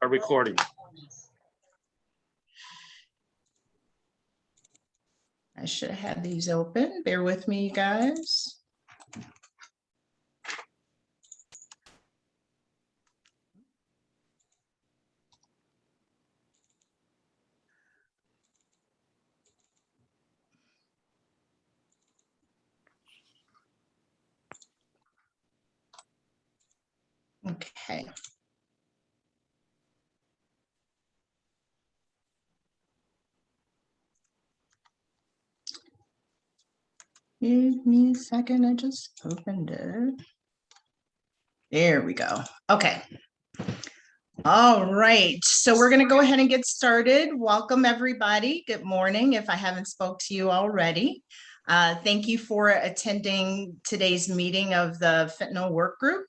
are recording. I should have had these open. Bear with me, you guys. Okay. Give me a second, I just opened it. There we go. Okay. All right, so we're going to go ahead and get started. Welcome, everybody. Good morning, if I haven't spoke to you already. Thank you for attending today's meeting of the Fentanyl Work Group.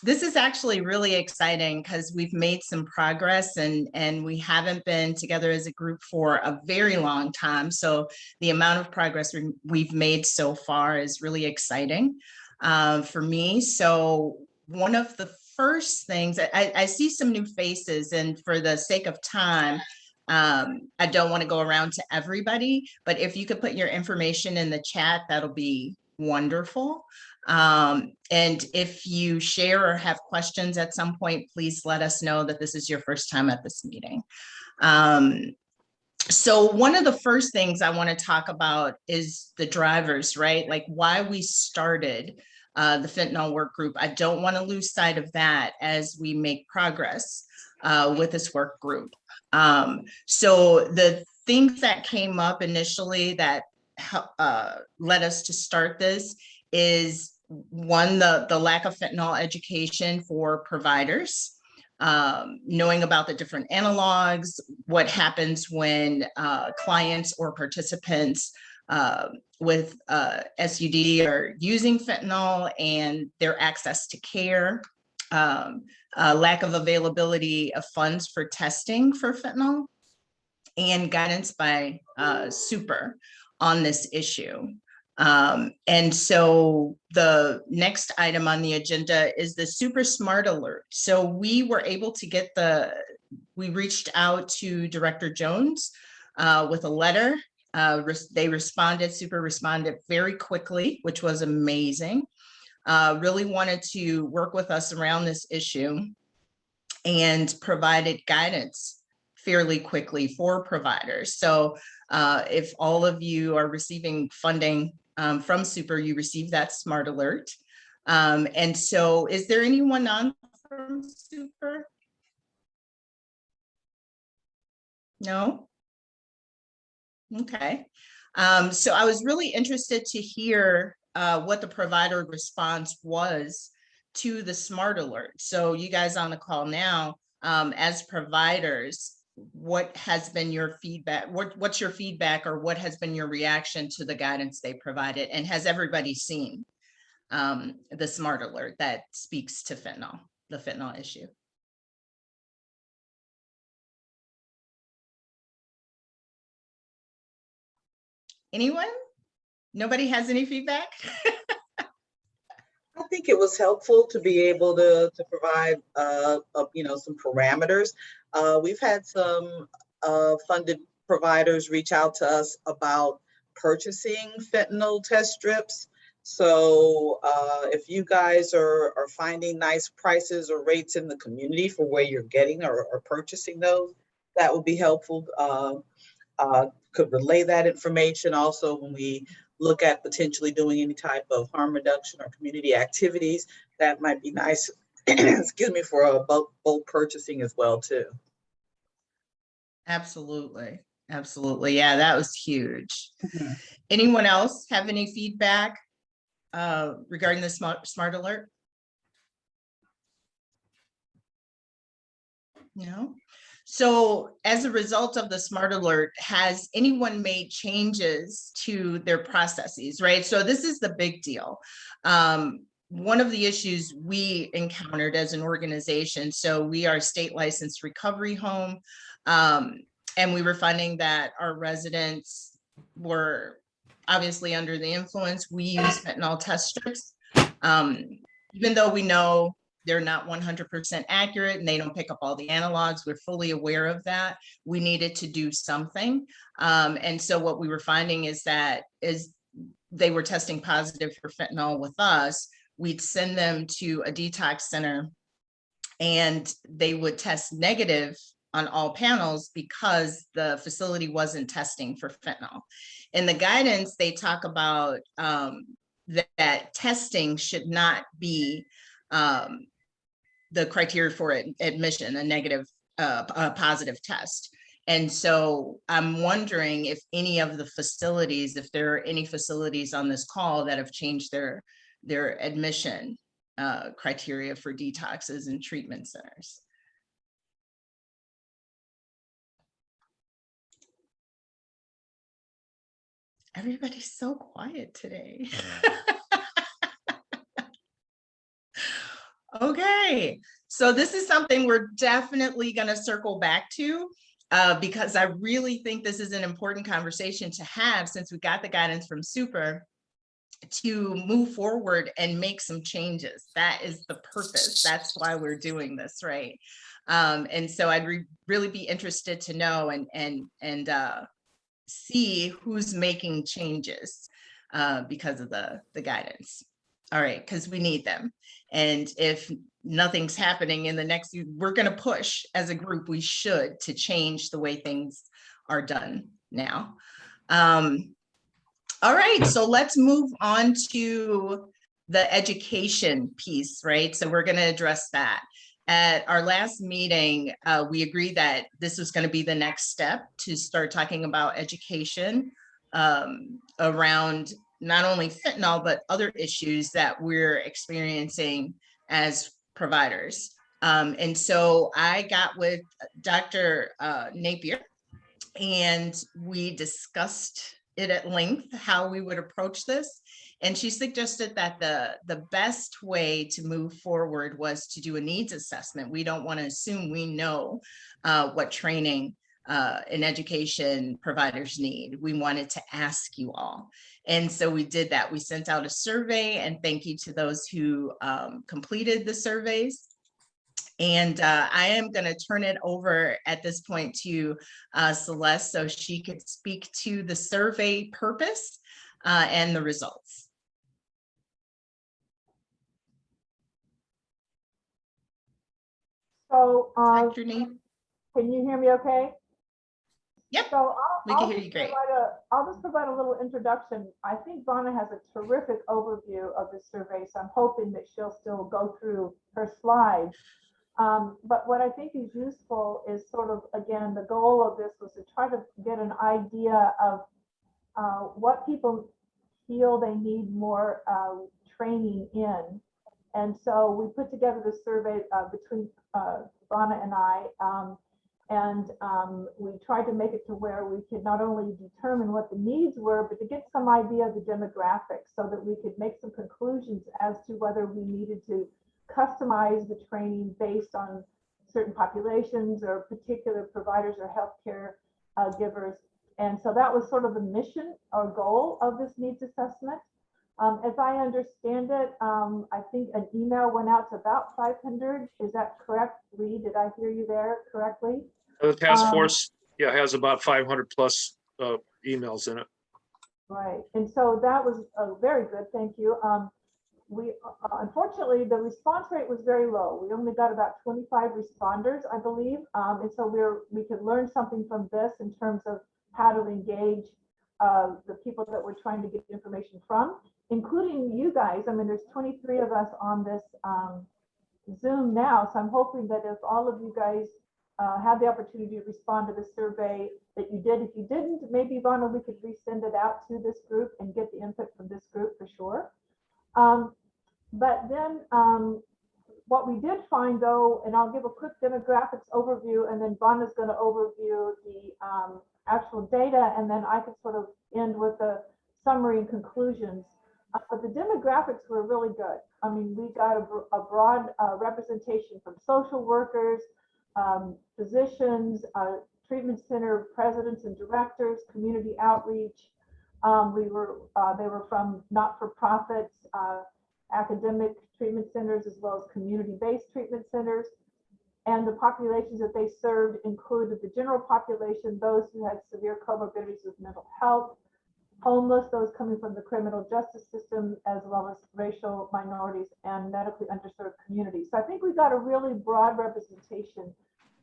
This is actually really exciting because we've made some progress and we haven't been together as a group for a very long time. So the amount of progress we've made so far is really exciting for me. So one of the first things, I see some new faces, and for the sake of time, I don't want to go around to everybody, but if you could put your information in the chat, that'll be wonderful. And if you share or have questions at some point, please let us know that this is your first time at this meeting. So one of the first things I want to talk about is the drivers, right? Like why we started the Fentanyl Work Group. I don't want to lose sight of that as we make progress with this work group. So the things that came up initially that led us to start this is one, the lack of fentanyl education for providers, knowing about the different analogs, what happens when clients or participants with SUD are using fentanyl and their access to care, lack of availability of funds for testing for fentanyl, and guidance by Super on this issue. And so the next item on the agenda is the Super Smart Alert. So we were able to we reached out to Director Jones with a letter. They responded, Super responded very quickly, which was amazing. Really wanted to work with us around this issue and provided guidance fairly quickly for providers. So if all of you are receiving funding from Super, you receive that Smart Alert. And so is there anyone on from Super? No? Okay. So I was really interested to hear what the provider response was to the Smart Alert. So you guys on the call now, as providers, what has been your feedback? What's your feedback, or what has been your reaction to the guidance they provided? And has everybody seen the Smart Alert that speaks to fentanyl, the fentanyl issue? Anyone? Nobody has any feedback? I think it was helpful to be able to provide, some parameters. We've had some funded providers reach out to us about purchasing fentanyl test strips. So if you guys are finding nice prices or rates in the community for where you're getting or purchasing those, that would be helpful. Could relay that information also when we look at potentially doing any type of harm reduction or community activities. That might be nice, excuse me, for bulk purchasing as well too. Absolutely. Absolutely. Yeah, that was huge. Mm-hmm. Anyone else have any feedback regarding the Smart Alert? No. So as a result of the Smart Alert, has anyone made changes to their processes, right? So this is the big deal. One of the issues we encountered as an organization, so we are a state licensed recovery home, and we were finding that our residents were obviously under the influence. We use fentanyl test strips, even though we know they're not 100% accurate and they don't pick up all the analogs. We're fully aware of that. We needed to do something. And so what we were finding is that as they were testing positive for fentanyl with us, we'd send them to a detox center and they would test negative on all panels because the facility wasn't testing for fentanyl. In the guidance, they talk about that testing should not be the criteria for admission, a negative, a positive test. And so I'm wondering if any of the facilities, if there are any facilities on this call that have changed their admission criteria for detoxes and treatment centers. Everybody's so quiet today. Okay, so this is something we're definitely going to circle back to because I really think this is an important conversation to have since we got the guidance from Super to move forward and make some changes. That is the purpose. That's why we're doing this, right? And so I'd really be interested to know and see who's making changes because of the guidance. All right, because we need them. And if nothing's happening in the next, we're going to push as a group, we should, to change the way things are done now. All right, so let's move on to the education piece, right? So we're going to address that. At our last meeting, we agreed that this was going to be the next step to start talking about education around not only fentanyl, but other issues that we're experiencing as providers. And so I got with Dr. Napier and we discussed it at length, how we would approach this. And she suggested that the best way to move forward was to do a needs assessment. We don't want to assume we know what training and education providers need. We wanted to ask you all. And so we did that. We sent out a survey, and thank you to those who completed the surveys. And I am going to turn it over at this point to Celeste so she could speak to the survey purpose and the results. So, Dr. Nate? Can you hear me okay? Yep, so we can hear you great. I'll just provide a little introduction. I think Vonna has a terrific overview of the survey, so I'm hoping that she'll still go through her slides. But what I think is useful is sort of, again, the goal of this was to try to get an idea of what people feel they need more training in. And so we put together the survey between Vonna and I, we tried to make it to where we could not only determine what the needs were, but to get some idea of the demographics so that we could make some conclusions as to whether we needed to customize the training based on certain populations or particular providers or healthcare givers. And so that was sort of the mission or goal of this needs assessment. As I understand it, I think an email went out to about 500. Is that correct, Lee? Did I hear you there correctly? The task force, yeah, has about 500 plus emails in it. Right, and so that was very good, thank you. We unfortunately, the response rate was very low. We only got about 25 responders, I believe. And so we could learn something from this in terms of how to engage the people that we're trying to get information from, including you guys. I mean, there's 23 of us on this Zoom now. So I'm hoping that if all of you guys had the opportunity to respond to the survey that you did. If you didn't, maybe Vonna, we could resend it out to this group and get the input from this group for sure. But then what we did find though, and I'll give a quick demographics overview, and then Vonna's going to overview the actual data, and then I could sort of end with a summary and conclusions. But the demographics were really good. I mean, we got a broad representation from social workers, physicians, treatment center presidents and directors, community outreach. They were from not-for-profits, academic treatment centers as well as community-based treatment centers. And the populations that they served included the general population, those who had severe comorbidities with mental health, homeless, those coming from the criminal justice system, as well as racial minorities and medically underserved communities. So I think we got a really broad representation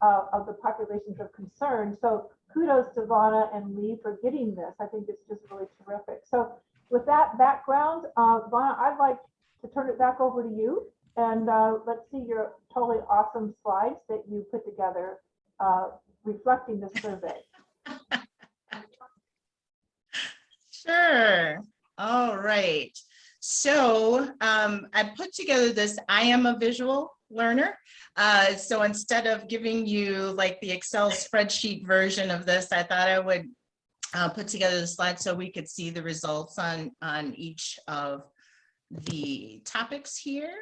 of the populations of concern. So kudos to Vana and Lee for getting this. I think it's just really terrific. So with that background, Vana, I'd like to turn it back over to you. And let's see your totally awesome slides that you put together reflecting the survey. Sure. All right. So I put together this, I am a visual learner. So instead of giving you like the Excel spreadsheet version of this, I thought I would put together the slide so we could see the results on each of the topics here.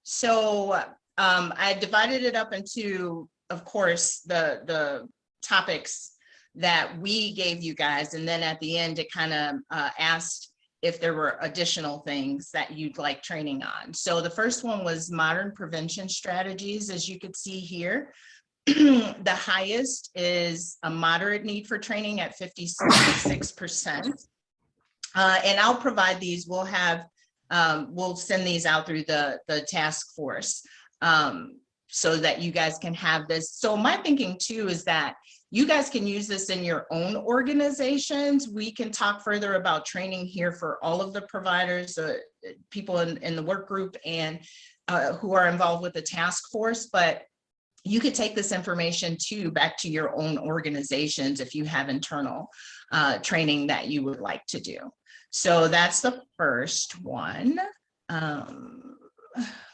So I divided it up into, of course, the topics that we gave you guys. And then at the end, it kind of asked if there were additional things that you'd like training on. So the first one was modern prevention strategies, as you could see here. The highest is a moderate need for training at 56%. And I'll provide these, we'll send these out through the task force so that you guys can have this. So my thinking too is that you guys can use this in your own organizations. We can talk further about training here for all of the providers, people in the work group and who are involved with the task force, but you could take this information too back to your own organizations if you have internal training that you would like to do. So that's the first one.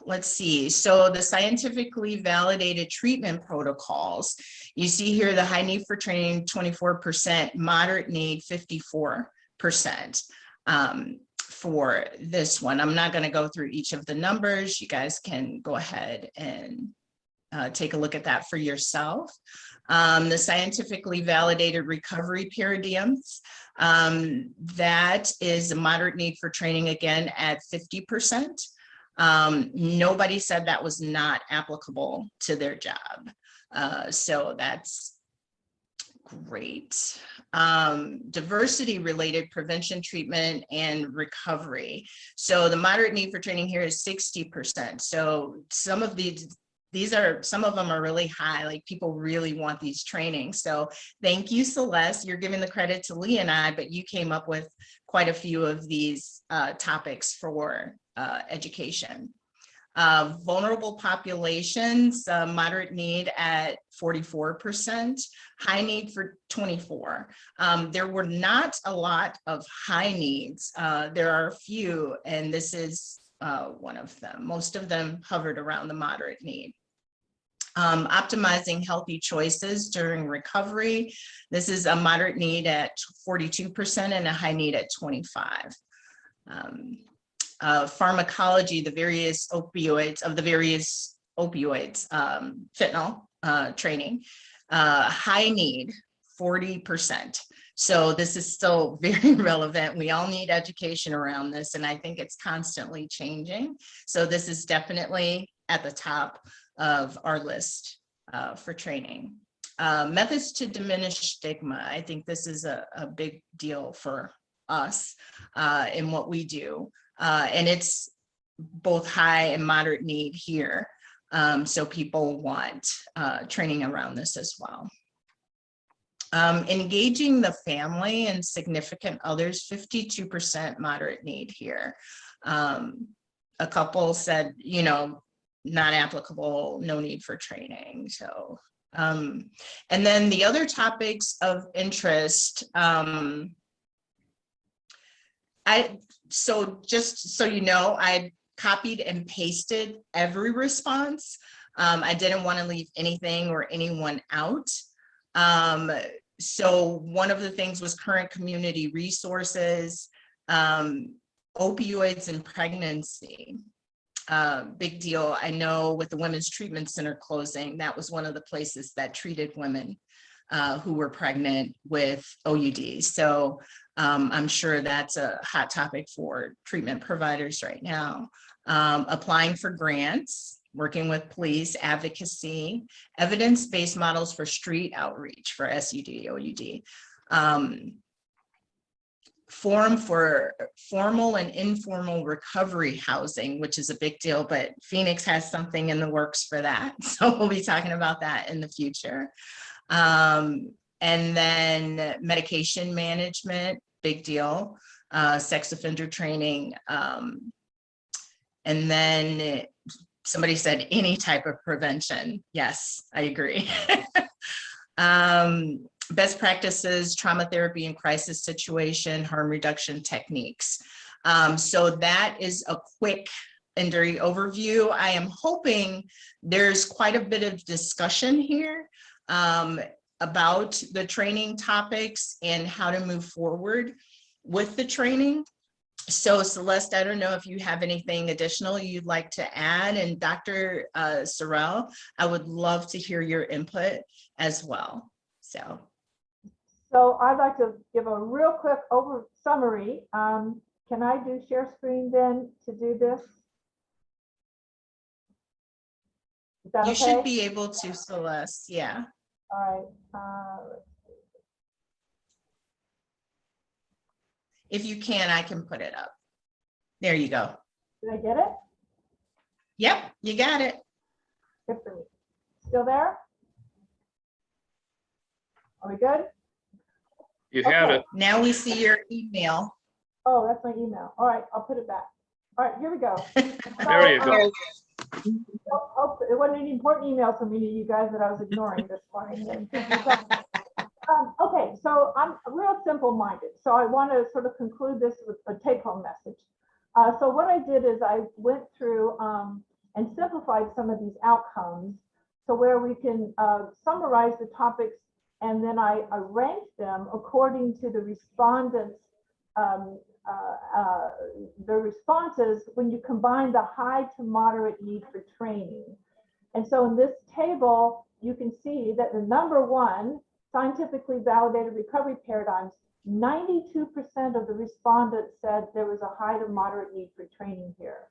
Let's see. So the scientifically validated treatment protocols, you see here the high need for training 24%, moderate need 54% for this one. I'm not going to go through each of the numbers. You guys can go ahead and take a look at that for yourself. The scientifically validated recovery paradigms, that is a moderate need for training again at 50%. Nobody said that was not applicable to their job. So that's great. Diversity related prevention, treatment, and recovery. So the moderate need for training here is 60%. So some of some of them are really high, like people really want these trainings. So thank you, Celeste. You're giving the credit to Lee and I, but you came up with quite a few of these topics for education. Vulnerable populations, moderate need at 44%, high need for 24%. There were not a lot of high needs. There are a few, and this is one of them. Most of them hovered around the moderate need. Optimizing healthy choices during recovery. This is a moderate need at 42% and a high need at 25%. Pharmacology, the various opioids, fentanyl training, high need 40%. So this is still very relevant. We all need education around this, and I think it's constantly changing. So this is definitely at the top of our list for training. Methods to diminish stigma. I think this is a big deal for us in what we do. And it's both high and moderate need here. So people want training around this as well. Engaging the family and significant others, 52% moderate need here. A couple said, not applicable, no need for training. So, and then the other topics of interest, so just so you know, I copied and pasted every response. I didn't want to leave anything or anyone out. So one of the things was current community resources, opioids and pregnancy. Big deal. I know with the Women's Treatment Center closing, that was one of the places that treated women who were pregnant with OUDs. So I'm sure that's a hot topic for treatment providers right now. applying for grants, working with police advocacy, evidence-based models for street outreach for SUD, OUD, forum for formal and informal recovery housing, which is a big deal, but Phoenix has something in the works for that. So we'll be talking about that in the future. And then medication management, big deal, sex offender training. And then somebody said any type of prevention. Yes, I agree. Best practices, trauma therapy in crisis situation, harm reduction techniques. So that is a quick and dirty overview. I am hoping there's quite a bit of discussion here about the training topics and how to move forward with the training. So Celeste, I don't know if you have anything additional you'd like to add, and Dr. Sorrell, I would love to hear your input as well. So I'd like to give a real quick summary. Can I do share screen then to do this? Is that You okay? should be able to, Celeste, yeah. All right. Let's see. If you can, I can put it up. There you go. Did I get it? Yep, you got it. Good for me. Still there? Are we good? You had Okay. it. Now we see your email. Oh, that's my email. All right, I'll put it back. All right, here we go. There you go. Oh, it wasn't any important email from me to you guys that I was ignoring this morning. Okay, so I'm real simple-minded. So I want to sort of conclude this with a take-home message. So what I did is I went through and simplified some of these outcomes, so where we can summarize the topics, and then I ranked them according to the respondents, the responses when you combine the high to moderate need for training. And so in this table, you can see that the number one, scientifically validated recovery paradigms, 92% of the respondents said there was a high to moderate need for training here.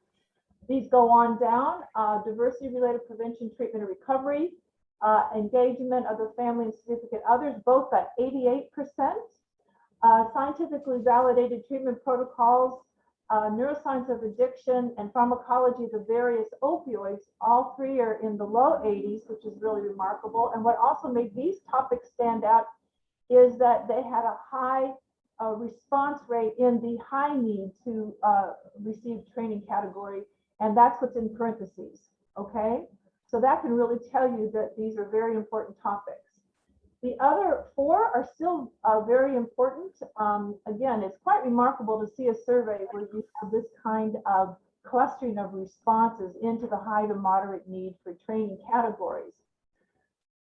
These go on down, diversity-related prevention, treatment, and recovery, engagement of the family and significant others, both at 88%. Scientifically validated treatment protocols, neuroscience of addiction, and pharmacology of the various opioids, all three are in the low 80s, which is really remarkable. And what also made these topics stand out is that they had a high response rate in the high need to receive training category, and that's what's in parentheses, okay? So that can really tell you that these are very important topics. The other four are still very important. Again, it's quite remarkable to see a survey where you have this kind of clustering of responses into the high to moderate need for training categories.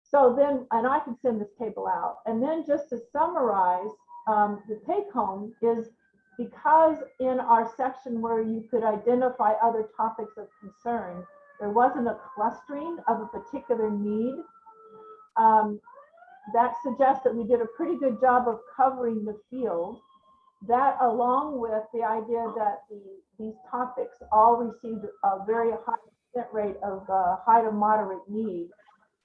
So then, and I can send this table out. And then just to summarize, the take home is, because in our section where you could identify other topics of concern, there wasn't a clustering of a particular need. That suggests that we did a pretty good job of covering the field. That, along with the idea that these topics all received a very high rate of high to moderate need,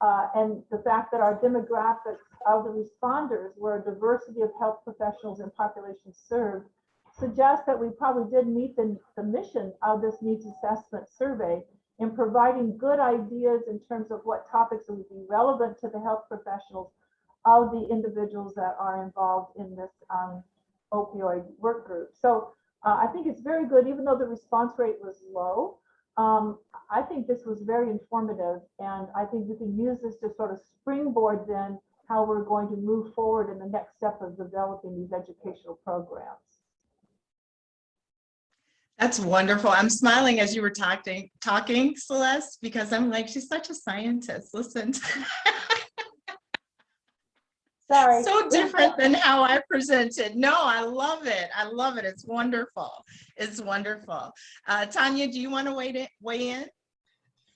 and the fact that our demographics of the responders were a diversity of health professionals and populations served, suggests that we probably did meet the mission of this needs assessment survey in providing good ideas in terms of what topics would be relevant to the health professionals of the individuals that are involved in this opioid work group. So I think it's very good, even though the response rate was low. I think this was very informative, and I think we can use this to sort of springboard then how we're going to move forward in the next step of developing these educational programs. That's wonderful. I'm smiling as you were talking, Celeste, because I'm like, she's such a scientist. Listen. Sorry. So different than how I presented. No, I love it. I love it. It's wonderful. It's wonderful. Tanya, do you want to weigh in?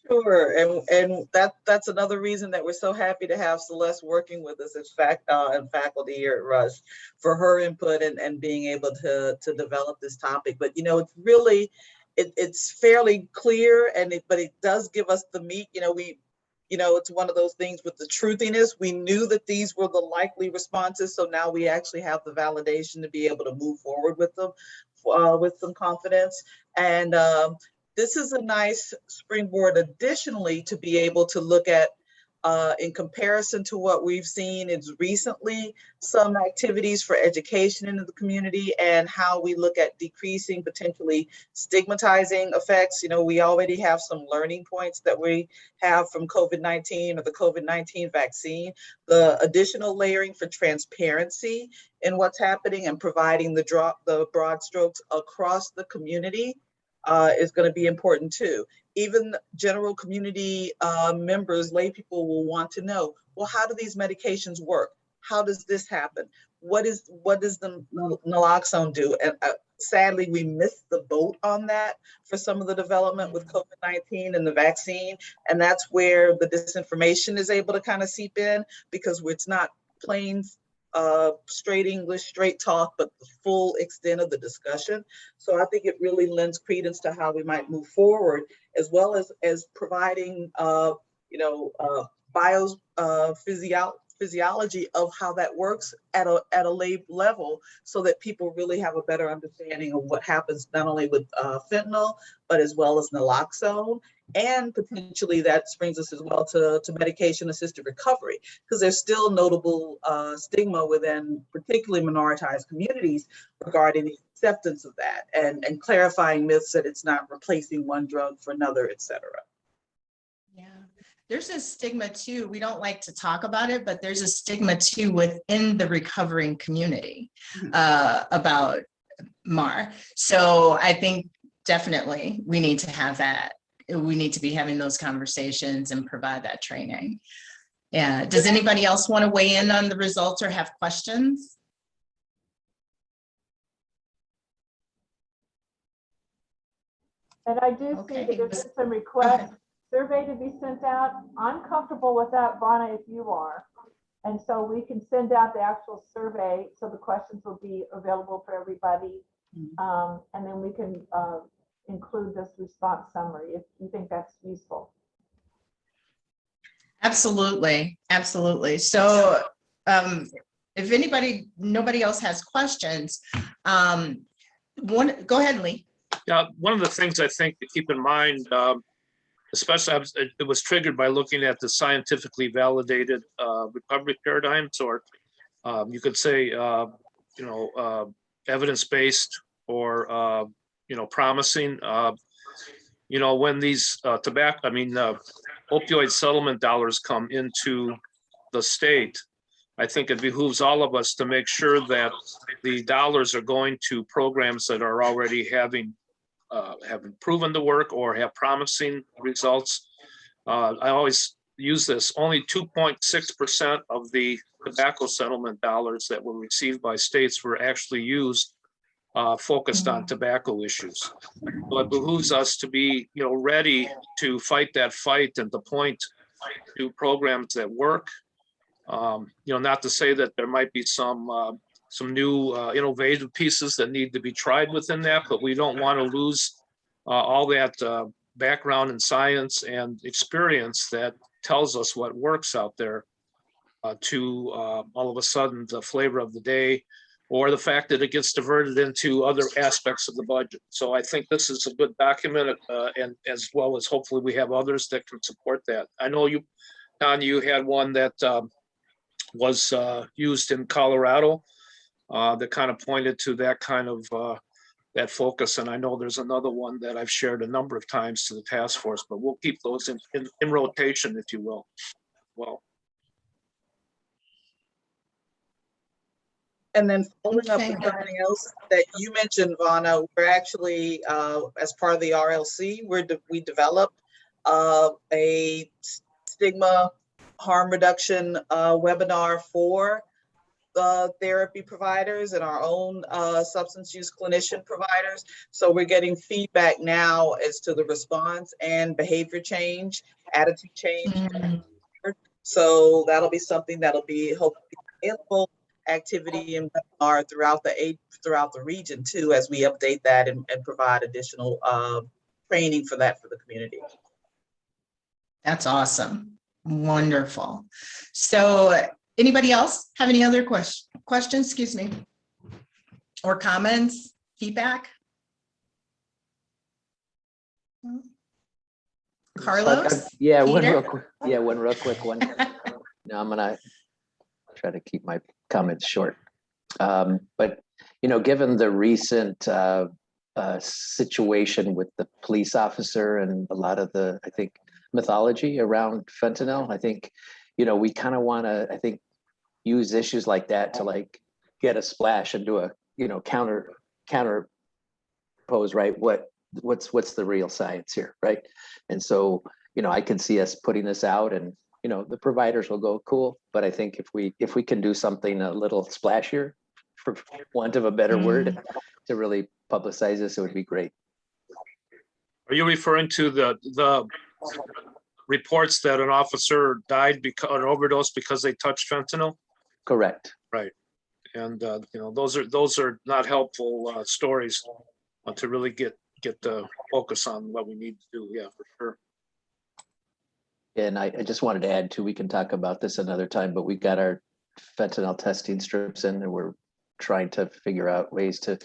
Sure, and that's another reason that we're so happy to have Celeste working with us as faculty here at Rush, for her input and being able to develop this topic. But you know, it's really it's fairly clear, but it does give us the meat. It's one of those things with the truthiness. We knew that these were the likely responses, so now we actually have the validation to be able to move forward with them with some confidence. And this is a nice springboard additionally to be able to look at, in comparison to what we've seen is recently, some activities for education in the community and how we look at decreasing potentially stigmatizing effects. We already have some learning points that we have from COVID-19 or the COVID-19 vaccine. The additional layering for transparency in what's happening and providing the broad strokes across the community is going to be important too. Even general community members, lay people will want to know, well, how do these medications work? How does this happen? What does the naloxone do? And sadly, we missed the boat on that for some of the development with COVID-19 and the vaccine. And that's where the disinformation is able to kind of seep in, because it's not plain straight English, straight talk, but the full extent of the discussion. So I think it really lends credence to how we might move forward, as well as providing, physiology of how that works at a lay level, so that people really have a better understanding of what happens not only with fentanyl, but as well as naloxone. And potentially that brings us as well to medication-assisted recovery, because there's still notable stigma within particularly minoritized communities regarding the acceptance of that, and clarifying myths that it's not replacing one drug for another, et cetera. Yeah, there's a stigma too. We don't like to talk about it, but there's a stigma too within the recovering community about MAR. So I think definitely we need to have that. We need to be having those conversations and provide that training. Yeah. Does anybody else want to weigh in on the results or have questions? And I do see that there's been some requests, survey to be sent out. I'm comfortable with that, Vonna, if you are. And so we can send out the actual survey, so the questions will be available for everybody. And then we can include this response summary if you think that's useful. Absolutely, absolutely. So if nobody else has questions, go ahead, Lee. Yeah, one of the things I think to keep in mind, especially it was triggered by looking at the scientifically validated recovery paradigms, or you could say, evidence-based, or promising. When these opioid settlement dollars come into the state, I think it behooves all of us to make sure that the dollars are going to programs that are already having proven to work or have promising results. I always use this: only 2.6% of the tobacco settlement dollars that were received by states were actually used focused on tobacco issues. So it behooves us to be, ready to fight that fight and to point to programs that work. Not to say that there might be some new innovative pieces that need to be tried within that, but we don't want to lose all that background in science and experience that tells us what works out there to all of a sudden the flavor of the day, or the fact that it gets diverted into other aspects of the budget. So I think this is a good document, and as well as hopefully we have others that can support that. I know you, Don, you had one that was used in Colorado that kind of pointed to that kind of that focus. And I know there's another one that I've shared a number of times to the task force, but we'll keep those in rotation, if you will. Well. And then following up with something else that you mentioned, Vonna, we're actually, as part of the RLC, we developed a stigma harm reduction webinar for therapy providers and our own substance use clinician providers. So we're getting feedback now as to the response and behavior change, attitude change. So that'll be something that'll be hopefully available activity and webinar throughout the region too, as we update that and provide additional training for that for the community. That's awesome. Wonderful. So anybody else have any other questions, excuse me, or comments, feedback? Carlos? Yeah, one Peter? real quick one. Now I'm gonna try to keep my comments short. But given the recent situation with the police officer and a lot of the, I think, mythology around fentanyl, I think, we kind of want to, I think, use issues like that to like get a splash and do a, counter pose, right? What's the real science here, right? And so, I can see us putting this out and, the providers will go, cool. But I think if we can do something a little splashier, for want of a better word, to really publicize this, it would be great. Are you referring to the reports that an officer died because an overdose because they touched fentanyl? Correct. Right. And those are not helpful stories to really get the focus on what we need to do. Yeah, for sure. And I just wanted to add too, we can talk about this another time, but we got our fentanyl testing strips in and we're trying to figure out ways to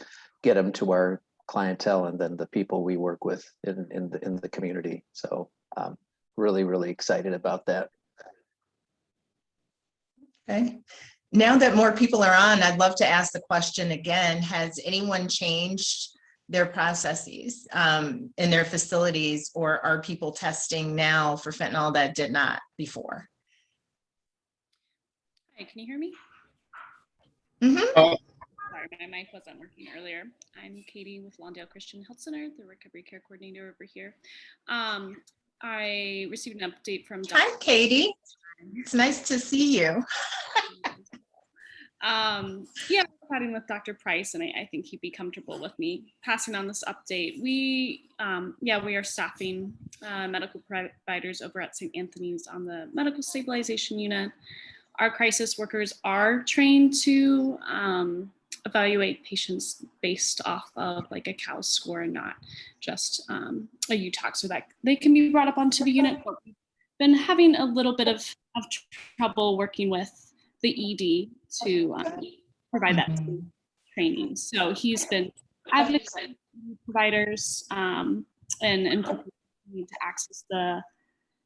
get them to our clientele and then the people we work with in the community. So really, really excited about that. Okay. Now that more people are on, I'd love to ask the question again. Has anyone changed their processes in their facilities, or are people testing now for fentanyl that did not before? Hi, can you hear me? Mm-hmm. Sorry, my mic wasn't working earlier. I'm Katie with Lawndale Christian Health Center, the recovery care coordinator over here. I received an update from Dr. Hi, Katie. It's nice to see you. Yeah, chatting with Dr. Price, and I think he'd be comfortable with me passing on this update. We are staffing medical providers over at St. Anthony's on the medical stabilization unit. Our crisis workers are trained to evaluate patients based off of like a COWS score and not just a UTOC, so that they can be brought up onto the unit. But we've been having a little bit of trouble working with the ED to provide that training. So he's been advocating providers and need to access the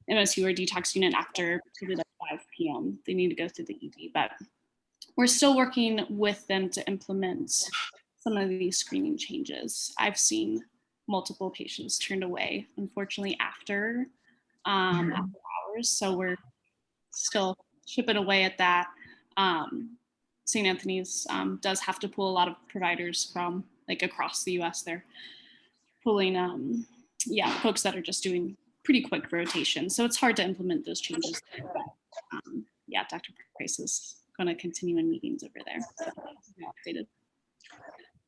MSU or detox unit after 5 p.m. They need to go through the ED, but we're still working with them to implement some of these screening changes. I've seen multiple patients turned away, unfortunately, after hours. So we're still chipping away at that. St. Anthony's does have to pull a lot of providers from like across the US. They're pulling folks that are just doing pretty quick rotation. So it's hard to implement those changes. But, Dr. Price is going to continue in meetings over there. So,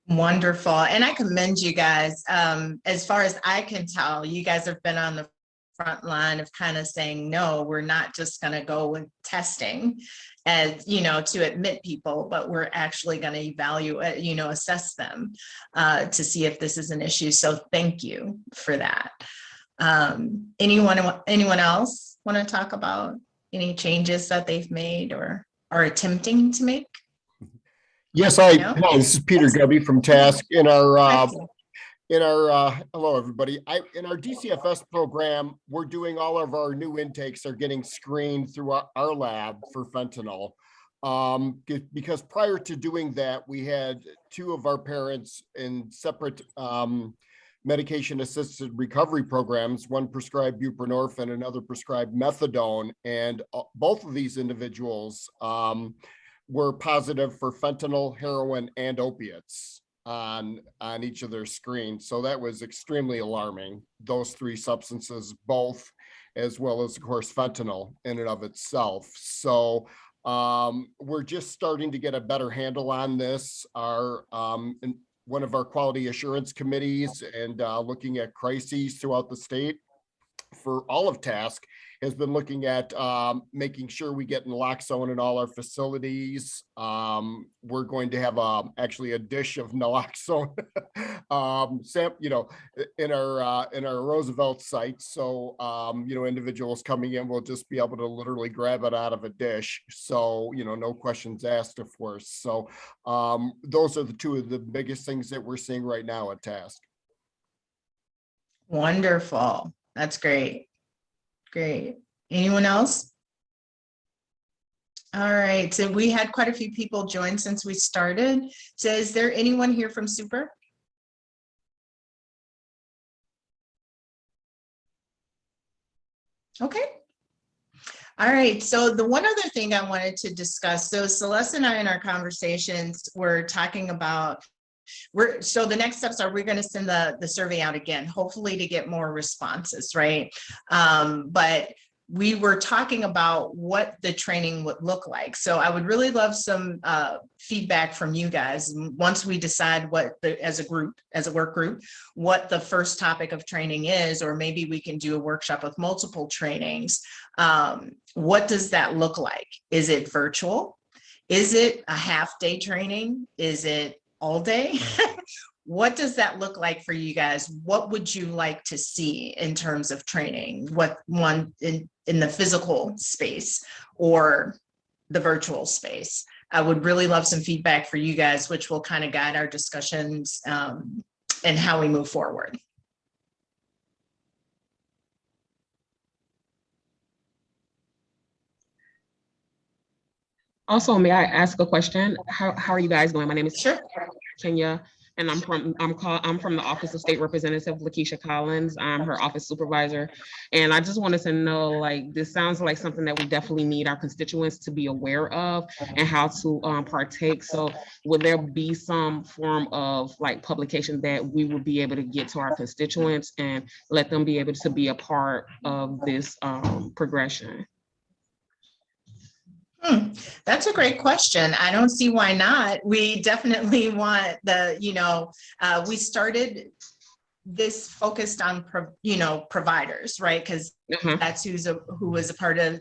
Wonderful. And I commend you guys. As far as I can tell, you guys have been on the front line of kind of saying, no, we're not just going to go with testing as, to admit people, but we're actually going to evaluate, assess them to see if this is an issue. So thank you for that. Anyone else want to talk about any changes that they've made or are attempting to make? Yes, hi, this is Peter Gubby from TASC. Hello, everybody. In our DCFS program, we're doing all of our new intakes are getting screened through our lab for fentanyl. Because prior to doing that, we had 2 of our parents in separate medication-assisted recovery programs, one prescribed buprenorphine, another prescribed methadone, and both of these individuals were positive for fentanyl, heroin, and opiates on each of their screens. So that was extremely alarming. Those 3 substances, both, as well as, of course, fentanyl in and of itself. So we're just starting to get a better handle on this. One of our quality assurance committees and looking at crises throughout the state for all of TASC has been looking at making sure we get naloxone in all our facilities. We're going to have actually a dish of naloxone, in our Roosevelt site. So, individuals coming in will just be able to literally grab it out of a dish. So, no questions asked, of course. So those are the two of the biggest things that we're seeing right now at TASC. Wonderful. That's great. Great. Anyone else? All right. So we had quite a few people join since we started. So is there anyone here from Super? Okay. All right. So the one other thing I wanted to discuss, so Celeste and I in our conversations were talking about so the next steps are we're going to send the survey out again, hopefully to get more responses, right? But we were talking about what the training would look like. So I would really love some feedback from you guys once we decide what as a work group, what the first topic of training is, or maybe we can do a workshop with multiple trainings. What does that look like? Is it virtual? Is it a half-day training? Is it all day? What does that look like for you guys? What would you like to see in terms of training? What one in the physical space or the virtual space? I would really love some feedback for you guys, which will kind of guide our discussions and how we move forward. Also, may I ask a question? How are you guys doing? My name is Sure. Kenya, and I'm from the Office of State Representative Lakeisha Collins. I'm her office supervisor, and I just wanted to know, like, this sounds like something that we definitely need our constituents to be aware of and how to partake. So, would there be some form of like publication that we would be able to get to our constituents and let them be able to be a part of this progression? That's a great question. I don't see why not. We definitely want we started this focused on, providers, right? Because that's who was a part of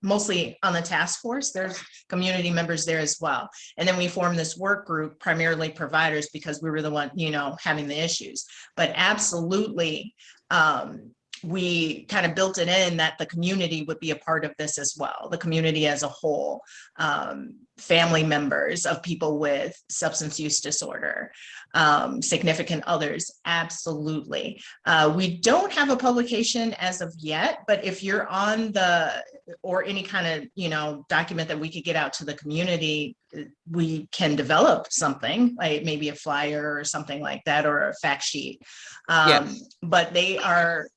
mostly on the task force. There's community members there as well. And then we formed this work group, primarily providers, because we were the one, having the issues. But absolutely, we kind of built it in that the community would be a part of this as well, the community as a whole, family members of people with substance use disorder, significant others, absolutely. We don't have a publication as of yet, but if you're on or any kind of, document that we could get out to the community, we can develop something like maybe a flyer or something like that, or a fact sheet. Yes. But they are,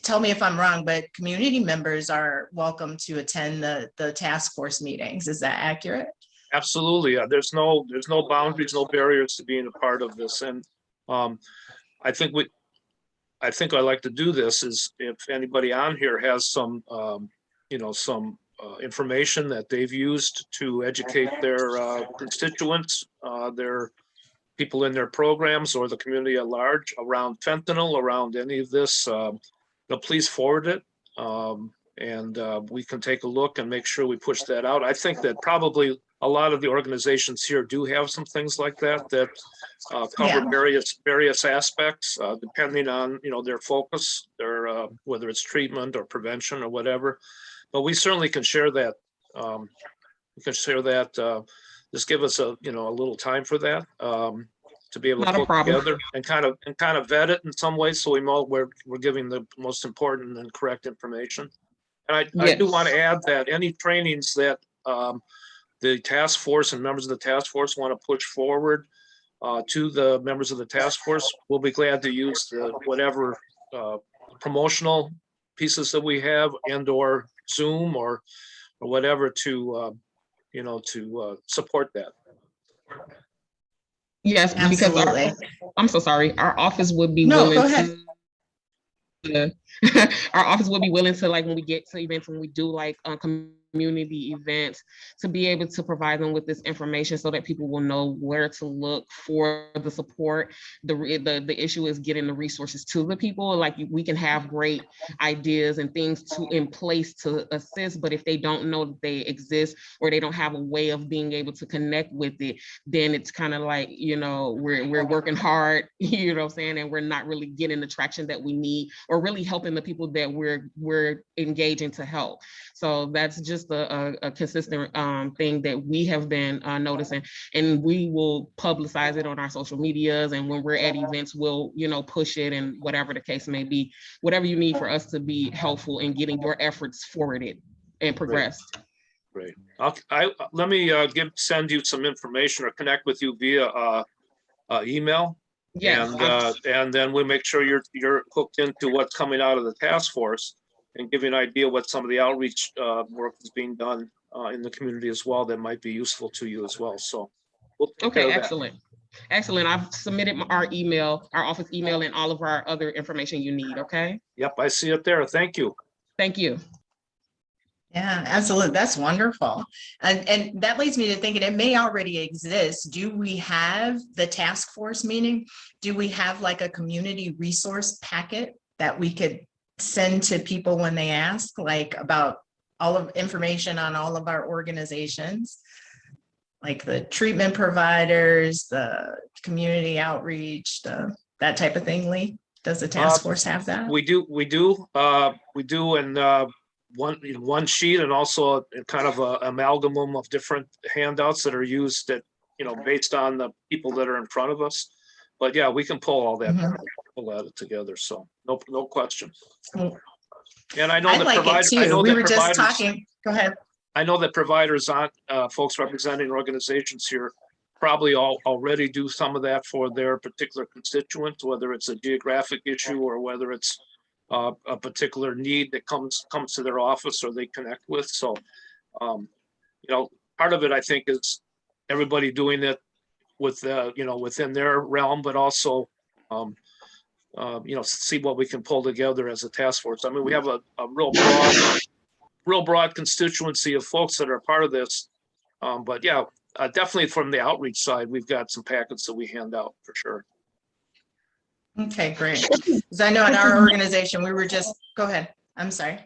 tell me if I'm wrong, but community members are welcome to attend the task force meetings. Is that accurate? Absolutely. There's no boundaries, no barriers to being a part of this. And I think I'd like to do this is if anybody on here has some, some information that they've used to educate their constituents, their people in their programs, or the community at large around fentanyl, around any of this, please forward it. And we can take a look and make sure we push that out. I think that probably a lot of the organizations here do have some things like that cover various aspects, depending on their focus, their whether it's treatment or prevention or whatever. But we certainly can share that. Just give us a little time for that to be able to put together and kind of vet it in some ways, so we know we're giving the most important and correct information. And I do want to add that any trainings that the task force and members of the task force want to push forward to the members of the task force, we'll be glad to use whatever promotional pieces that we have, and or Zoom or whatever to support that. Yes, absolutely. Because I'm so sorry. Our office would be willing to our office would be willing to, like, when we get to events, when we do like community community events, to be able to provide them with this information so that people will know where to look for the support. The issue is getting the resources to the people. Like, we can have great ideas and things in place to assist, but if they don't know that they exist, or they don't have a way of being able to connect with it, then it's kind of like, we're working hard, you know what I'm saying, and we're not really getting the traction that we need, or really helping the people that we're engaging to help. So that's just a consistent thing that we have been noticing, and we will publicize it on our social medias, and when we're at events, we'll push it, and whatever the case may be, whatever you need for us to be helpful in getting your efforts forwarded and progressed. Great. Let me send you some information or connect with you via email. Yes. And then we'll make sure you're hooked into what's coming out of the task force, and give you an idea what some of the outreach work is being done in the community as well that might be useful to you as well. So we'll take care of that. Excellent. Excellent. I've submitted our office email, and all of our other information you need. Okay. Yep, I see it there. Thank you. Thank you. Yeah, absolutely. That's wonderful. And that leads me to thinking it may already exist. Do we have the task force meeting? Do we have like a community resource packet that we could send to people when they ask, like about all of information on all of our organizations, like the treatment providers, the community outreach, that type of thing? Lee, does the task force have that? We do, and one sheet, and also a kind of a amalgam of different handouts that are used that, based on the people that are in front of us. But yeah, we can pull all that, pull that together. So no question. And I know I that like it too. We were just talking. Go ahead. I know that providers on folks representing organizations here probably already do some of that for their particular constituents, whether it's a geographic issue or whether it's a particular need that comes to their office or they connect with. So, part of it, I think, is everybody doing it with, within their realm, but also, see what we can pull together as a task force. I mean, we have a real broad constituency of folks that are part of this. But yeah, definitely from the outreach side, we've got some packets that we hand out for sure. Okay, great. Because I know in our organization, we were just, go ahead. I'm sorry.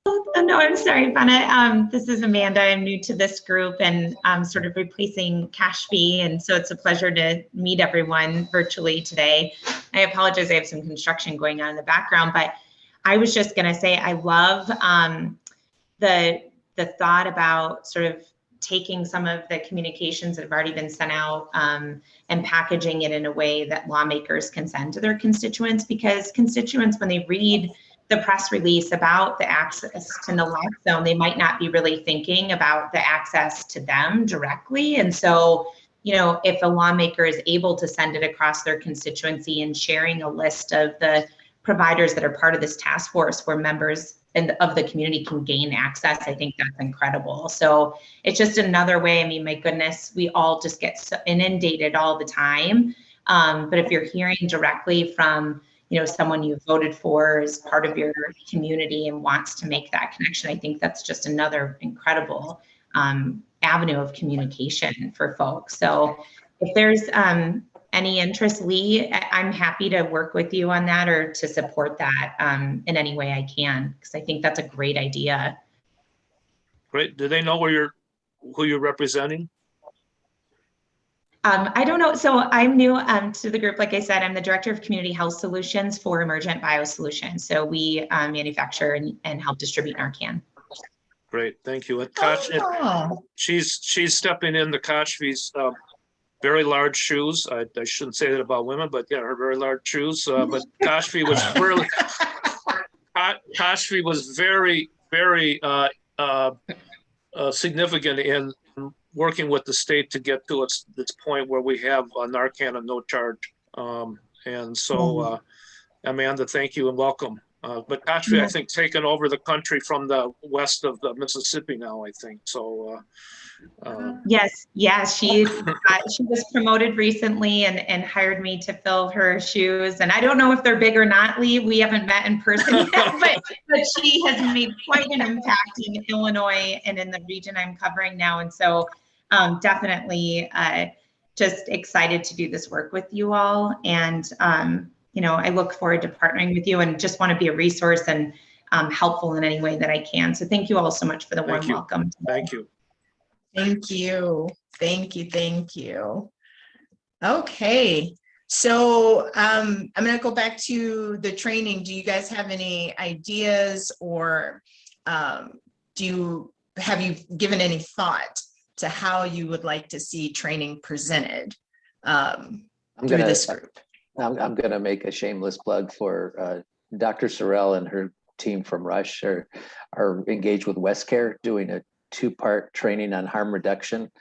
Oh, no, I'm sorry, Vanna. This is Amanda. I'm new to this group, and I'm sort of replacing Kashfi. And so it's a pleasure to meet everyone virtually today. I apologize, I have some construction going on in the background, but I was just going to say I love the thought about sort of taking some of the communications that have already been sent out and packaging it in a way that lawmakers can send to their constituents, because constituents, when they read the press release about the access to naloxone, they might not be really thinking about the access to them directly. And so, if a lawmaker is able to send it across their constituency and sharing a list of the providers that are part of this task force where members of the community can gain access, I think that's incredible. So it's just another way. I mean, my goodness, we all just get so inundated all the time. But if you're hearing directly from, someone you voted for as part of your community and wants to make that connection, I think that's just another incredible avenue of communication for folks. So if there's any interest, Lee, I'm happy to work with you on that or to support that in any way I can, because I think that's a great idea. Great. Do they know who you're representing? I don't know. So I'm new to the group. Like I said, I'm the Director of Community Health Solutions for Emergent Biosolutions. So we manufacture and help distribute Narcan. Great, thank you. And Kosh, she's stepping in the Kashfi's very large shoes. I shouldn't say that about women, but yeah, her very large shoes. But Kashfi was really, Kashfi was very, very significant in working with the state to get to this point where we have Narcan and no charge. And so, Amanda, thank you and welcome. But Kashfi, I think, taken over the country from the west of the Mississippi now, I think. So, Yes, she was promoted recently and hired me to fill her shoes. And I don't know if they're big or not, Lee. We haven't met in person yet, but she has made quite an impact in Illinois and in the region I'm covering now. And so definitely just excited to do this work with you all. And I look forward to partnering with you and just want to be a resource and helpful in any way that I can. So thank you all so much for the warm welcome. Thank you. Thank you. Thank you. Thank you. Okay. So I'm going to go back to the training. Do you guys have any ideas, or have you given any thought to how you would like to see training presented through this group? I'm going to make a shameless plug for Dr. Sorrell and her team from Rush are engaged with WestCare doing a 2-part training on harm reduction.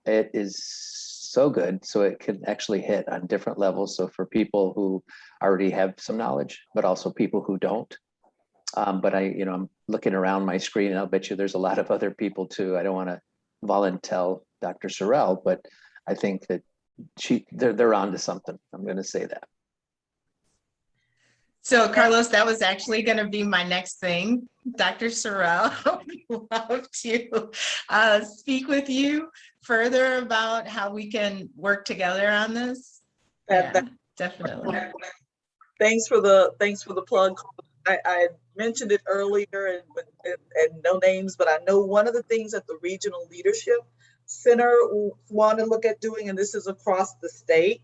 It is so good, so it can actually hit on different levels. So for people who already have some knowledge, but also people who don't. But I'm looking around my screen, and I'll bet you there's a lot of other people too. I don't want to volunteer Dr. Sorrell, but I think that they're onto something. I'm going to say that. So Carlos, that was actually going to be my next thing. Dr. Sorrell, I would love to speak with you further about how we can work together on this. Definitely. Thanks for the plug. I mentioned it earlier and no names, but I know one of the things that the Regional Leadership Center want to look at doing, and this is across the state,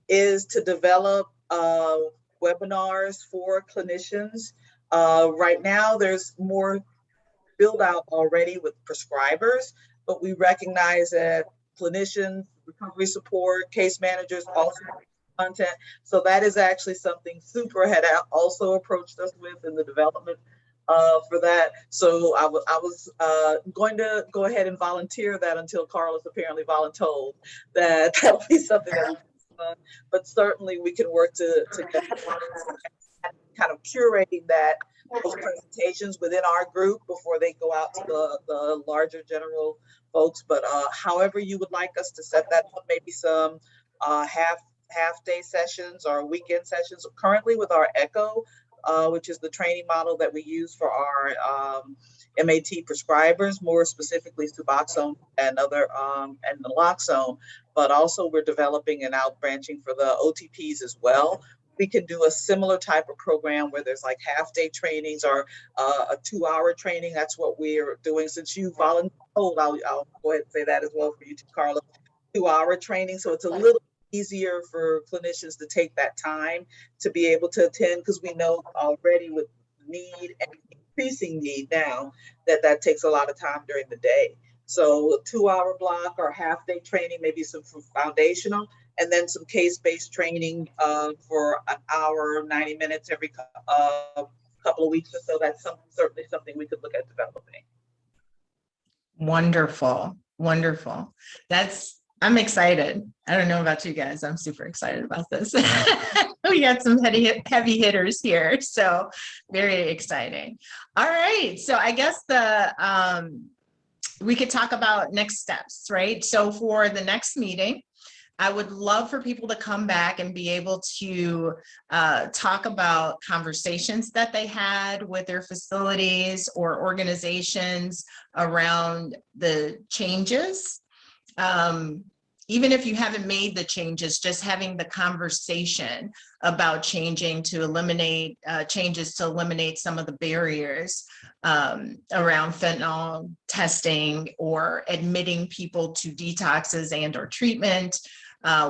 is to develop webinars for clinicians. Right now, there's more build out already with prescribers, but we recognize that clinicians, recovery support, case managers also content. So that is actually something Super had also approached us with in the development for that. So I was going to go ahead and volunteer that until Carlos apparently volunteered that that'll be something that we can do. But certainly we can work to get kind of curating those presentations within our group before they go out to the larger general folks. But however you would like us to set that up, maybe some half-day sessions or weekend sessions. Currently with our ECHO, which is the training model that we use for our MAT prescribers, more specifically Suboxone and and naloxone, but also we're developing and out branching for the OTPs as well. We can do a similar type of program where there's like half-day trainings or a 2-hour training. That's what we're doing. Since you volunteered, I'll go ahead and say that as well for you too, Carla. 2-hour training, so it's a little easier for clinicians to take that time to be able to attend, because we know already with need and increasing need now that takes a lot of time during the day. So a 2-hour block or half-day training, maybe some foundational, and then some case-based training for an hour, 90 minutes every couple of weeks or so. That's certainly something we could look at developing. Wonderful, wonderful. I'm excited. I don't know about you guys. I'm super excited about this. We got some heavy hitters here, so very exciting. All right, so I guess we could talk about next steps, right? So for the next meeting, I would love for people to come back and be able to talk about conversations that they had with their facilities or organizations around the changes. Even if you haven't made the changes, just having the conversation about changing to eliminate changes to eliminate some of the barriers around fentanyl testing or admitting people to detoxes and or treatment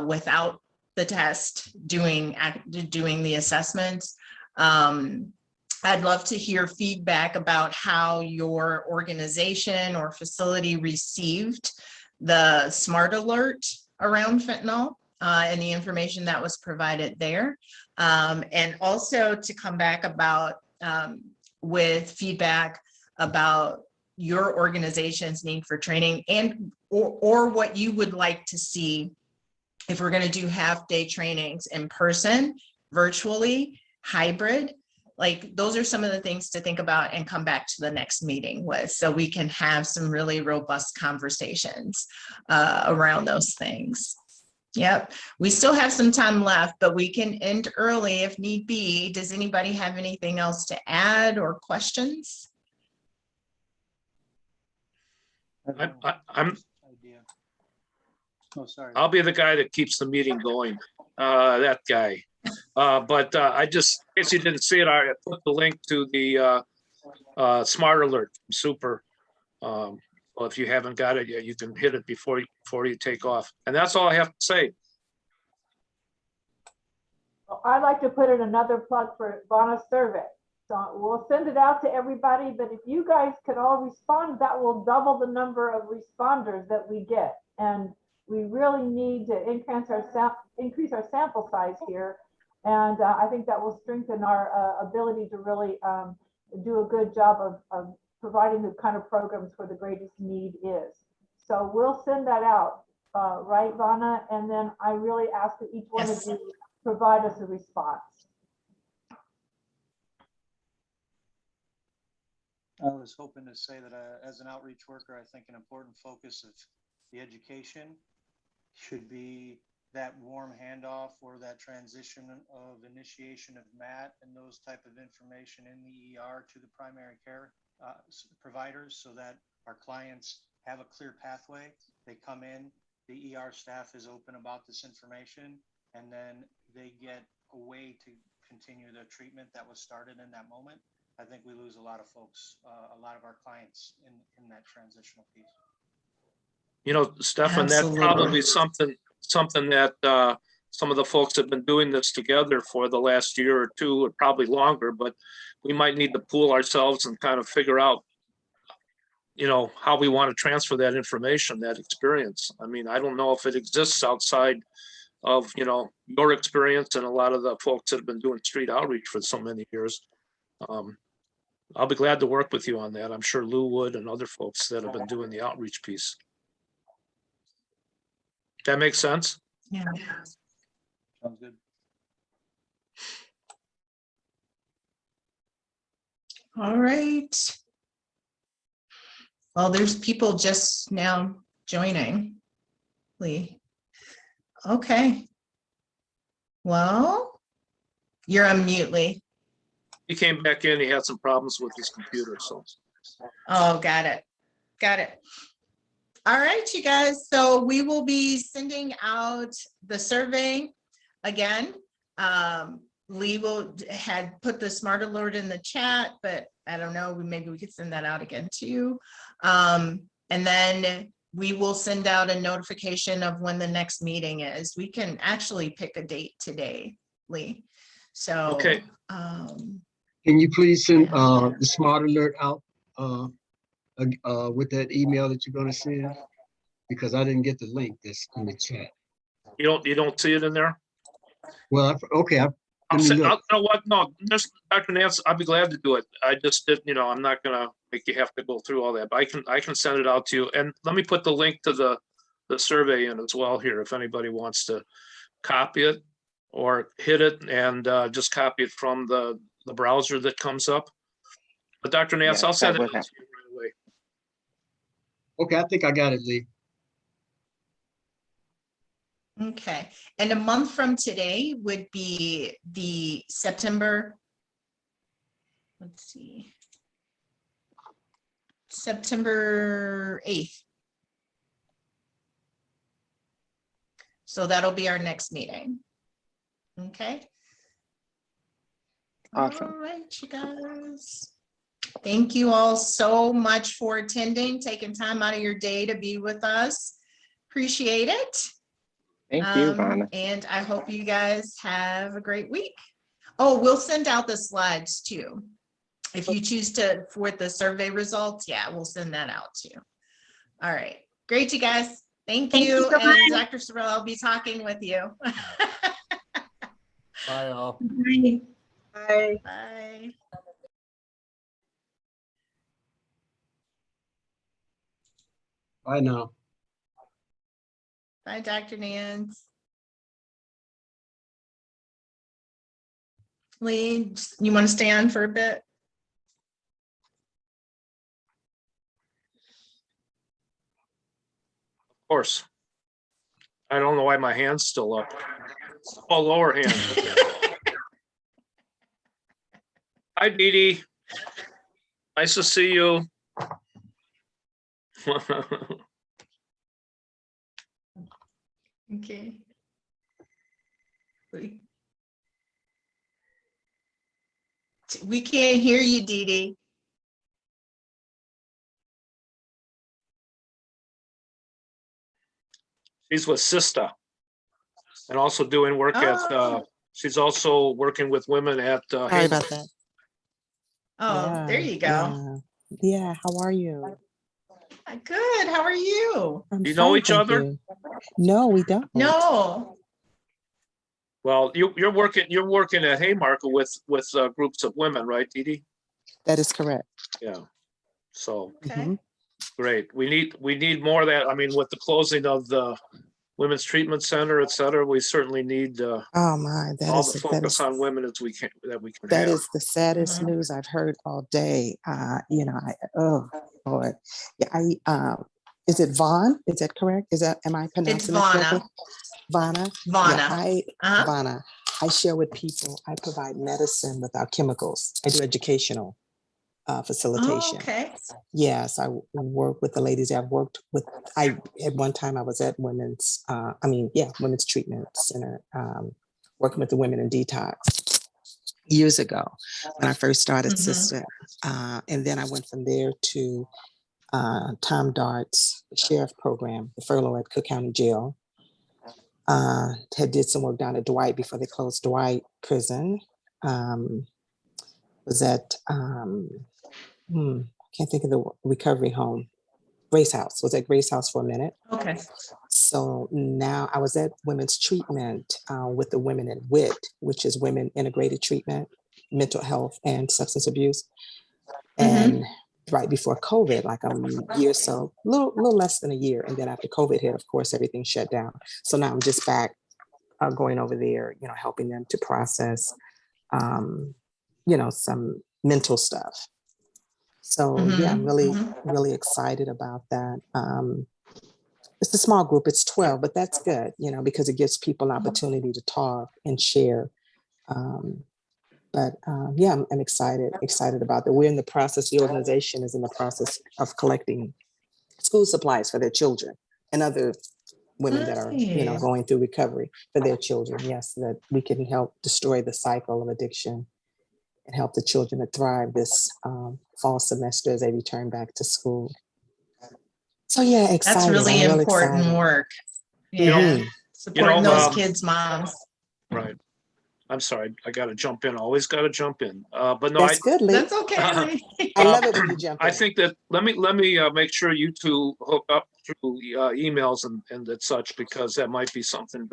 without the test, doing the assessments. I'd love to hear feedback about how your organization or facility received the SMART alert around fentanyl and the information that was provided there. And also to come back about with feedback about your organization's need for training and or what you would like to see if we're going to do half-day trainings in person, virtually, hybrid, like, those are some of the things to think about and come back to the next meeting with, so we can have some really robust conversations around those things. Yep, we still have some time left, but we can end early if need be. Does anybody have anything else to add or questions? I'm, Idea. Oh, sorry. I'll be the guy that keeps the meeting going, that guy. But I just, in case you didn't see it, I put the link to the Smart Alert from Super. Well, if you haven't got it yet, you can hit it before you take off. And that's all I have to say. Well, I'd like to put in another plug for Vana's survey. So we'll send it out to everybody, but if you guys could all respond, that will double the number of responders that we get. And we really need to increase our sample size here. And I think that will strengthen our ability to really do a good job of providing the kind of programs where the greatest need is. So we'll send that out, right, Vana? And then I really ask that each one of you provide us a response. I was hoping to say that as an outreach worker, I think an important focus of the education should be that warm handoff or that transition of initiation of MAT and those type of information in the ER to the primary care providers, so that our clients have a clear pathway. They come in, the ER staff is open about this information, and then they get a way to continue the treatment that was started in that moment. I think we lose a lot of folks, a lot of our clients in that transitional piece. You know, Stefan, that's probably something that some of the folks have been doing this together for the last year or two, or probably longer, but we might need to pool ourselves and kind of figure out, you know, how we want to transfer that information, that experience. I mean, I don't know if it exists outside of, you know, your experience and a lot of the folks that have been doing street outreach for so many years. I'll be glad to work with you on that. I'm sure Lou would, and other folks that have been doing the outreach piece. That makes sense? Yeah. Sounds good. All right. Well, there's people just now joining, Lee. Okay. Well, you're on mute, Lee. He came back in, he had some problems with his computer, so. Oh, got it. Got it. All right, you guys. So we will be sending out the survey again. Lee had put the Smart Alert in the chat, but I don't know, maybe we could send that out again too. And then we will send out a notification of when the next meeting is. We can actually pick a date today, Lee. So, okay. Can you please send the Smart Alert out with that email that you're going to send? Because I didn't get the link that's in the chat. You don't see it in there? Well, okay. You know what? No, just Dr. Nance, I'd be glad to do it. I just did, you know, I'm not gonna make you have to go through all that, but I can send it out to you. And let me put the link to the survey in as well here, if anybody wants to copy it or hit it and just copy it from the browser that comes up. But Dr. Nance, I'll send it out to you right away. Okay, I think I got it, Lee. okay. And a month from today would be the September 8th. So that'll be our next meeting. Okay. Awesome. All right, you guys. Thank you all so much for attending, taking time out of your day to be with us. Appreciate it. Thank you, Vana. And I hope you guys have a great week. Oh, we'll send out the slides too. If you choose to forward the survey results, yeah, we'll send that out too. All right. Great, you guys. Thank you. so And much. Dr. Sorrell, I'll be talking with you. Bye all. Bye. Bye. Bye. Bye now. Bye, Dr. Nance. Lee, you want to stay on for a bit? Of course. I don't know why my hand's still up. Oh, lower hand. Hi, Dee Dee. Nice to see you. Okay. We can't hear you, Dee Dee. She's with Sista and also doing work at, she's also working with women at. Sorry about that. Oh, there you go. Yeah, how are you? Good. How are you? I'm You know fine, each thank other? you. No, we don't. No. Well, you're working at Haymarket with groups of women, right, Dee Dee? That is correct. Yeah. So Okay. great. We need more of that. I mean, with the closing of the Women's Treatment Center, et cetera, we certainly need Oh my, all the focus on women as we can that have. is the saddest news I've heard all day. You know, oh Lord. Yeah, is it Vaughn? Is that correct? Am I pronouncing it correctly? Vana. Vana. Yeah, Vana. I share with people, I provide medicine without chemicals. I do educational facilitation. Okay. Yes, I work with the ladies I've worked with. At one time I was at Women's Treatment Center, working with the women in detox years ago when I first started Sister. And then I went from there to Tom Dart's sheriff program, the furlough at Cook County Jail. Had did some work down at Dwight before they closed Dwight Prison. Was at can't think of the recovery home. Grace House. Was at Grace House for a minute. Okay. So now I was at Women's Treatment with the Women in WIT, which is Women Integrated Treatment, Mental Health and Substance Abuse. And right before COVID, like a year or so, little less than a year. And then after COVID hit, of course, everything shut down. So now I'm just back going over there, you know, helping them to process, you know, some mental stuff. So yeah, I'm really excited about that. It's a small group, it's 12, but that's good, you know, because it gives people an opportunity to talk and share. Yeah, I'm excited about that. We're in the process, the organization is in the process of collecting school supplies for their children and other women that are, you know, going through recovery for their children. Yes, so that we can help destroy the cycle of addiction and help the children to thrive this fall semester as they return back to school. So yeah, excited. That's really important excited. work. Yeah, supporting those kids' moms. Right. I'm sorry, I got to jump in. Always got to jump in. But no, that's good, Lee. That's okay. I love it when you jump in. I think that let me make sure you two hook up through emails and such, because that might be something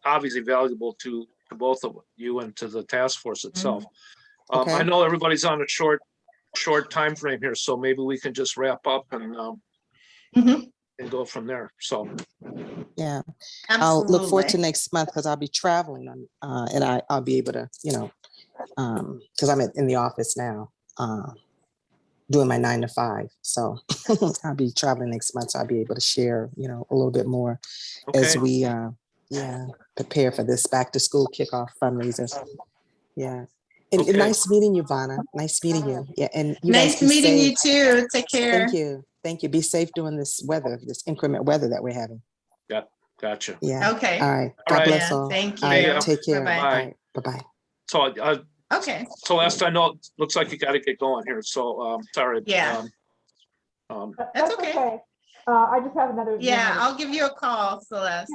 obviously valuable to both of you and to the task force itself. Okay. I know everybody's on a short time frame here, so maybe we can just wrap up and go from there. So yeah, absolutely. I'll look forward to next month because I'll be traveling and I'll be able to, you know, because I'm in the office now doing my 9 to 5. So I'll be traveling next month. So I'll be able to share, you know, a little bit more as we prepare for this back to school kickoff fundraiser. Yeah. And nice meeting you, Vana. Nice meeting you. Yeah, and you nice meeting you too. Take care. Thank you. Be safe during this weather, this inclement weather that we're having. Yeah, gotcha. Yeah. Okay. All right. God bless all. Thank you. All right, take care. Bye-bye. All right. Bye-bye. So okay. Celeste, I know it looks like you got to get going here. So sorry. Yeah. That's okay. I just have another. Yeah, I'll give you a call, Celeste.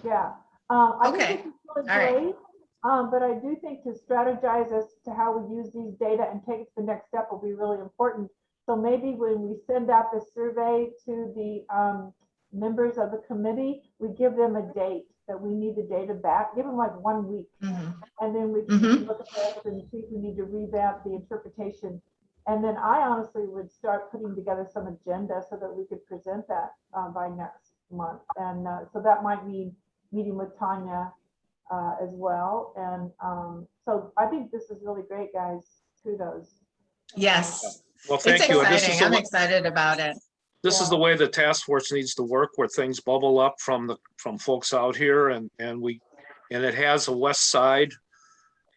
Yeah. I Okay. think this is really great. But I do think to strategize as to how we use these data and take it to the next step will be really important. So maybe when we send out the survey to the members of the committee, we give them a date that we need the data back, give them like 1 week. And then we can look at this and see if we need to revamp the interpretation. And then I honestly would start putting together some agenda so that we could present that by next month. And so that might mean meeting with Tanya as well. And so I think this is really great, guys. Kudos. Yes, Well, it's thank you. And this is exciting. I'm the, excited about it. this is the way the task force needs to work, where things bubble up from folks out here, and it has a West Side,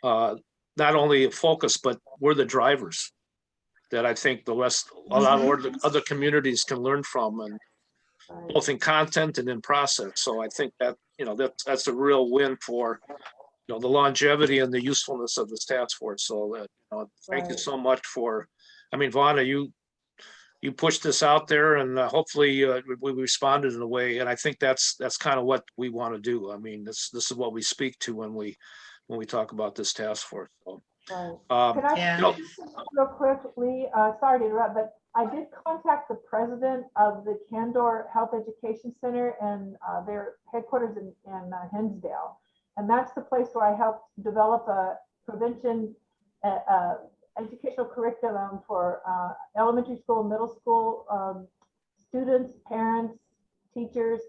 not only a focus, but we're the drivers that I think a lot of other communities can learn from, and both in content and in process. So I think that, that's a real win for, the longevity and the usefulness of this task force. So thank you so much for, Vonna, you pushed this out there, and hopefully we responded in a way. And I think that's kind of what we want to do. This is what we speak to when we talk about this task force. So, right. Can I real quickly, sorry to interrupt, but I did contact the president of the Candor Health Education Center and their headquarters in Hinsdale. And that's the place where I helped develop a prevention educational curriculum for elementary school, middle school students, parents, teachers.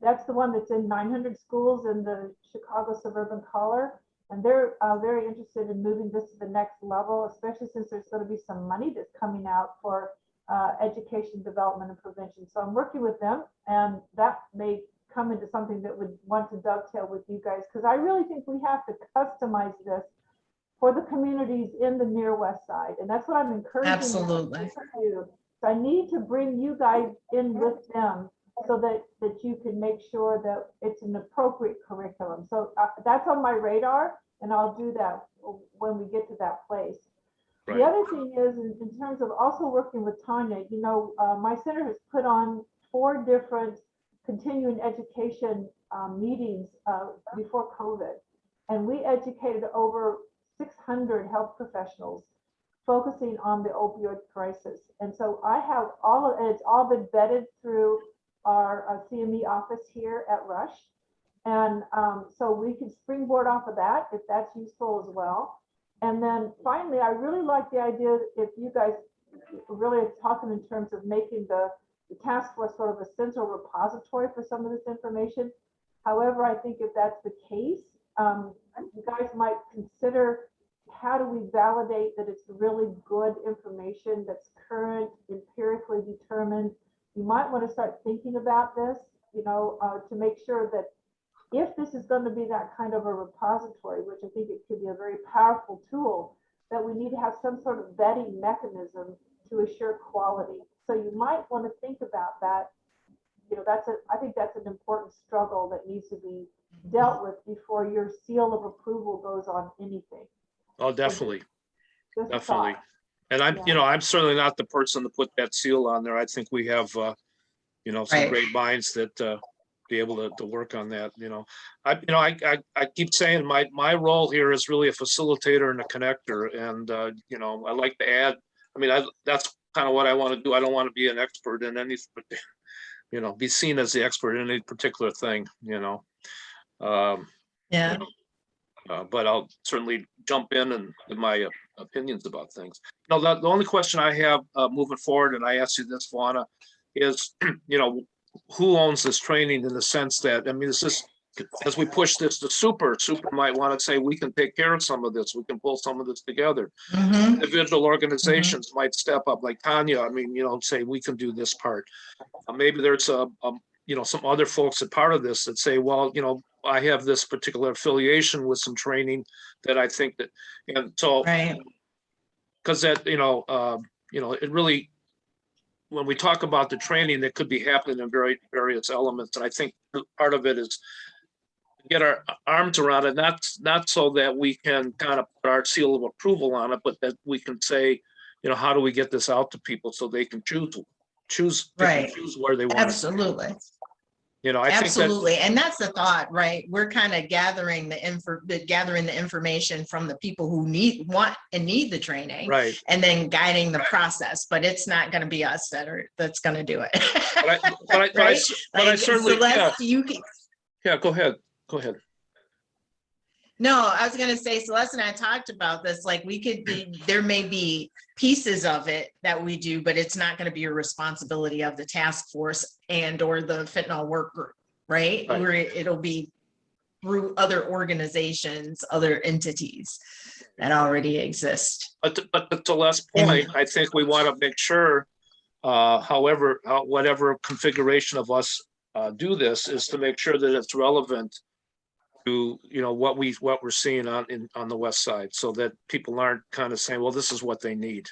That's the one that's in 900 schools in the Chicago suburban collar. And they're very interested in moving this to the next level, especially since there's going to be some money that's coming out for education, development, and prevention. So I'm working with them, and that may come into something that would want to dovetail with you guys, because I really think we have to customize this for the communities in the near West Side. And that's what I'm encouraging. Absolutely. To do. So I need to bring you guys in with them so that you can make sure that it's an appropriate curriculum. So that's on my radar, and I'll do that when we get to that place. Right. The other thing is, in terms of also working with Tanya, my center has put on 4 different continuing education meetings before COVID, and we educated over 600 health professionals focusing on the opioid crisis. And so I have it's all been vetted through our CME office here at Rush. And so we can springboard off of that if that's useful as well. And then finally, I really like the idea if you guys really are talking in terms of making the task force sort of a central repository for some of this information. However, I think if that's the case, you guys might consider, how do we validate that it's really good information that's current, empirically determined? You might want to start thinking about this, to make sure that if this is going to be that kind of a repository, which I think it could be a very powerful tool, that we need to have some sort of vetting mechanism to assure quality. So you might want to think about that. I think that's an important struggle that needs to be dealt with before your seal of approval goes on anything. Oh, definitely. Just Definitely. And I'm certainly not the person to put that seal on there. I think we have, some great minds that be able to work on that. I keep saying my role here is really a facilitator and a connector. And, I like to add, that's kind of what I want to do. I don't want to be an expert in anything, but, be seen as the expert in any particular thing, but I'll certainly jump in my opinions about things. No, the only question I have moving forward, and I asked you this, Vonna, is, who owns this training, in the sense that, this is, as we push this to super might want to say, we can take care of some of this. We can pull some of this together. Individual organizations might step up, like Tanya, say, we can do this part. Maybe there's some other folks that part of this that say, well, I have this particular affiliation with some training that I think that, and so, because that, it really, when we talk about the training that could be happening in various elements, and I think part of it is get our arms around it, not so that we can kind of put our seal of approval on it, but that we can say, how do we get this out to people so they can choose where they want. Absolutely. Absolutely. And that's the thought, right? We're kind of gathering the information from the people who want and need the training, right? And then guiding the process, but it's not going to be us that's going to do it. But I certainly, Celeste, you can. Yeah, go ahead. No, I was going to say, Celeste and I talked about this, like there may be pieces of it that we do, but it's not going to be a responsibility of the task force or the fentanyl work group, right? Where it'll be through other organizations, other entities that already exist. But to Les' point, I think we want to make sure, whatever configuration of us do this, is to make sure that it's relevant to, you know, what we're seeing on the west side, so that people aren't kind of saying, well, this is what they need.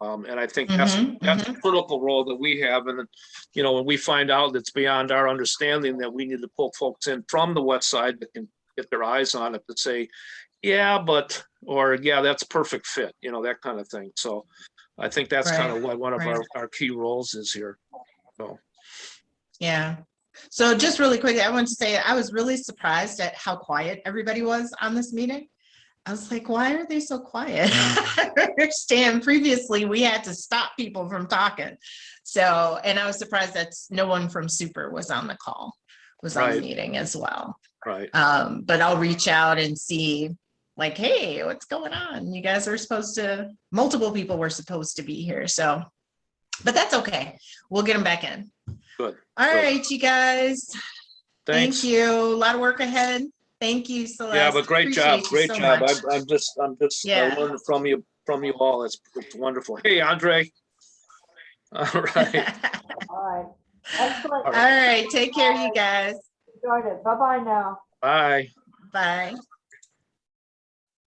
And I think that's a critical role that we have. And, you know, when we find out it's beyond our understanding, that we need to pull folks in from the west side that can get their eyes on it, to say, yeah, but, or yeah, that's a perfect fit, you know, that kind of thing. So I think that's kind of what one of our key roles is here. So. Yeah. So just really quickly, I want to say I was really surprised at how quiet everybody was on this meeting. I was like, why are they so quiet? I understand previously we had to stop people from talking. So, and I was surprised that no one from Super was on the call, was on the meeting as well. Right. But I'll reach out and see, like, hey, what's going on? You guys were supposed to, multiple people were supposed to be here. So, but that's okay. We'll get them back in. Good. All right, you guys. Thanks. Thank you. A lot of work ahead. Thank you, Celeste. Yeah, but great job. Great job. I'm just learning from you all. It's wonderful. Hey, Andre. All right. All right. Excellent. All right. Take care, you guys. Enjoyed it. Bye-bye now. Bye. Bye.